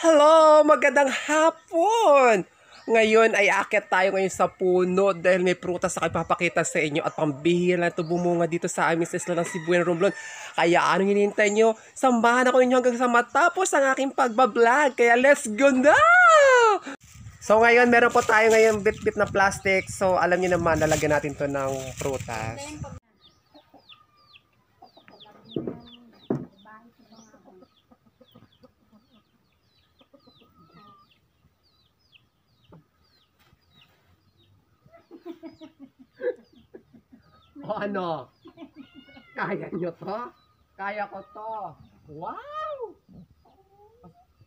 Hello! Magandang hapon! Ngayon ay aakyat tayo ngayon sa puno dahil may prutas na ipapakita sa inyo at pambihira na ito bumunga dito sa aming sa isla ng Sibuyan, Romblon. Kaya anong hinihintay nyo? Samahan ako ninyo hanggang sa matapos ang aking pagbablog. Kaya let's go na! So ngayon meron po tayo ngayon bit-bit na plastic. So alam niyo naman, lalagyan natin to ng prutas. O ano? Kaya nyo to? Kaya ko to. Wow!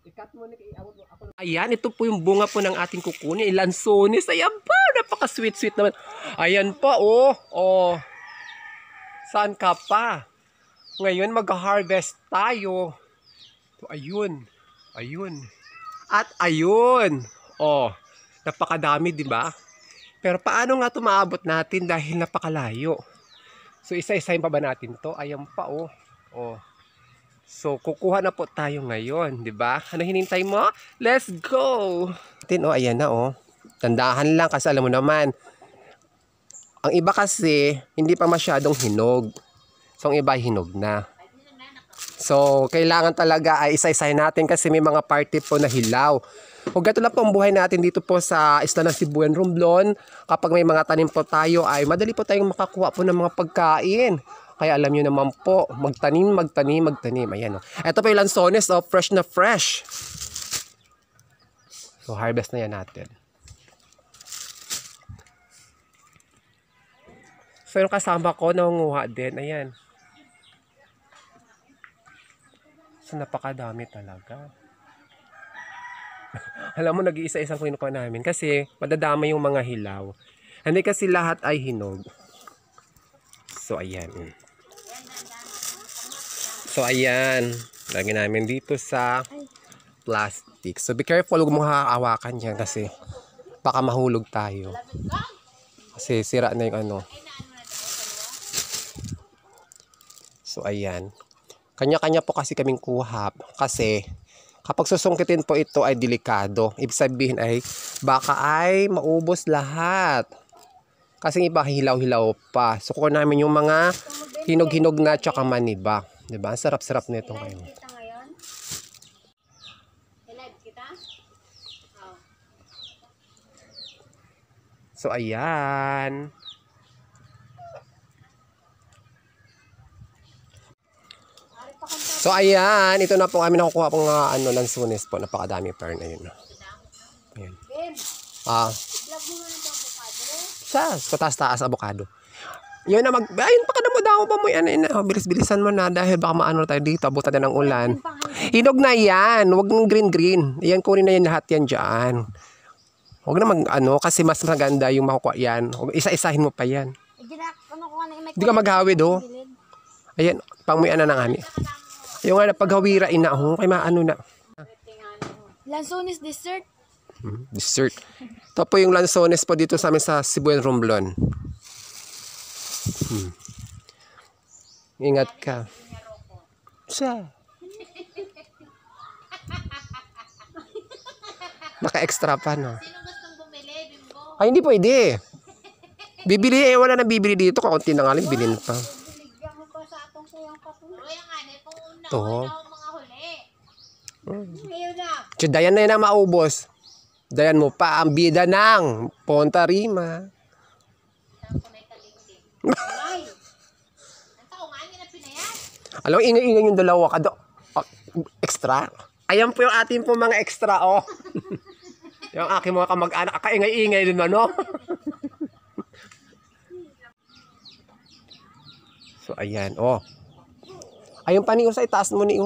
Ikat mo na ako. Ayan, ito po yung bunga po ng ating kukunin. Lansones. Ayan pa, napaka-sweet-sweet naman. Ayan pa, oh. Oh. Saan ka pa? Ngayon, mag-harvest tayo. So, ayun. Ayun. At ayun. Oh, napakadami, di ba? Pero paano nga ito maabot natin dahil napakalayo? So isa-isahin pa ba natin to? Ayan pa oh. Oh. So kukuha na po tayo ngayon, 'di ba? Ano hinintay mo? Let's go. Oh, ayan na oh. Tandahan lang kasi alam mo naman. Ang iba kasi hindi pa masyadong hinog. So ang iba hinog na. So kailangan talaga ay isa-isahin natin kasi may mga party po na hilaw. Kung gato lang po ang buhay natin dito po sa isla ng Sibuyan, Romblon, kapag may mga tanim po tayo ay madali po tayong makakuha po ng mga pagkain. Kaya alam nyo naman po, magtanim. Ayan o. Ito po yung lansones, oh, fresh na fresh. So harvest na yan natin. So yung kasama ko, nangunguha din. Ayan. So napakadami talaga. Alam mo, nag-iisa-isang kinukuha namin kasi madadama yung mga hilaw. Hindi kasi lahat ay hinog. So, ayan. So, ayan. Lagyan namin dito sa plastic. So, be careful. Huwag mong hahawakan yan kasi baka mahulog tayo. Kasi sira na yung ano. So, ayan. Kanya-kanya po kasi kaming kuha. Kasi kapag susungkitin po ito ay delikado. Ibig sabihin ay baka ay maubos lahat. Kasi iba hilaw-hilaw pa. So kukuha namin yung mga hinog-hinog na tsaka maniba. Diba? Ang sarap-sarap nito ngayon. So ayan. So ayan, ito na po kami nakukuha pong lansones po, napakadami pa rin ayun. Ayan. Sa taas avocado. Yun na ayun pa kadamo-damo pa mo yan. Bilis-bilisan mo na dahil baka maano tayo dito, abutan na ng ulan. Hinog na yan, wag ng green-green. Yan, kunin na yan lahat yan diyan. Wag na kasi mas maganda yung makukuha yan. Isa-isahin mo pa yan. Hindi ka maghawid oh. Ayan, pangmuyan na ng ani. Yung nga paghawira ina ho, kay maano na. Lansones dessert. Dessert. Ito po yung lansones po dito sa amin sa Sibuyan, Romblon. Ingat ka. Siya. Naka-extra pa no. Sino gustong bumili, Bimbo? Ay hindi pwede. Bibili wala na bibili dito, kaunti na nga lang bilhin pa. To. Dayan na yun ang maubos. Dayan mo pa ang bida ng Ponta Rima. Alam mo, ingay-ingay yung dalawa ka. Extra. Ayan po yung ating po mga extra, oh. Yung aking mga kamag-anak. Kaingay-ingay din, ano? So, ayan, oh. Ayun pa ni sa itaas mo ni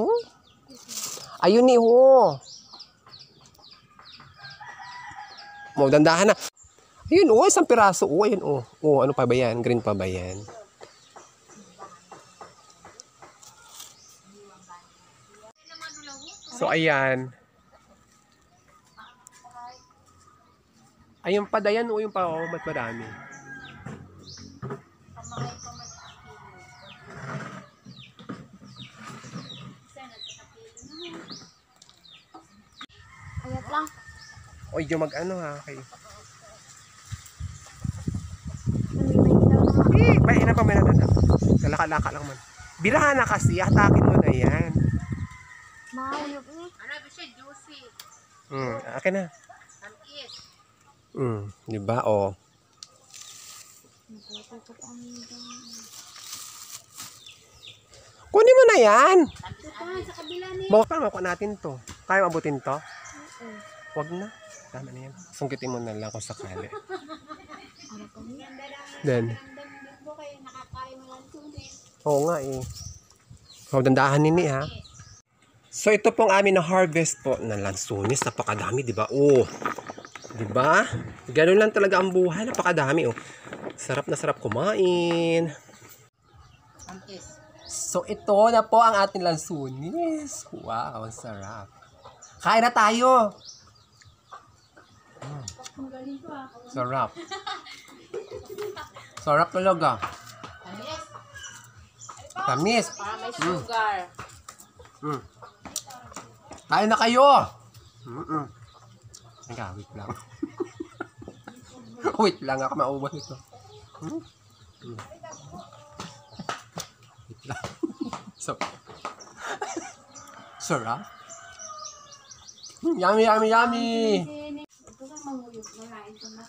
ayun ni mo dandahan na. Ayun isang piraso ayun ano pa ba yan? Green pa ba yan? So ayan. Ayun pa dayan yung pa mat madami. lang. Oy, yung mag-ano ha, okay. May ina pa may natanda. Kalaka-laka lang man. Birahan na kasi, hatakin mo na yan. Mahayop ni. Ano ba siya? Juicy. Akin na. Tamis. Di ba? Oh. Kunin mo na yan. Sa kabila ni. Makuha natin to. Kaya mabutin to? Wag na. Tama na yan. Sungkitin mo na lang kung sakali. Then. Bimbo kayo nakakain mo lang tunis. Oo nga eh. Dandahan nini ha. So ito pong amin na harvest po ng lansunis. Napakadami, di ba? Oh. Di ba? Ganun lang talaga ang buhay. Napakadami oh. Sarap na sarap kumain. Tamis. So ito na po ang ating lansunis. Wow, ang sarap. Kain na tayo. Sarap. Sarap talaga. Tamis. Tamis. Para may sugar. Kain na kayo. Wait lang. Wait lang ako maubos ito. Wait lang. Sarap. Yummy, yummy, yummy. Ito ka manguyog na kain ko na.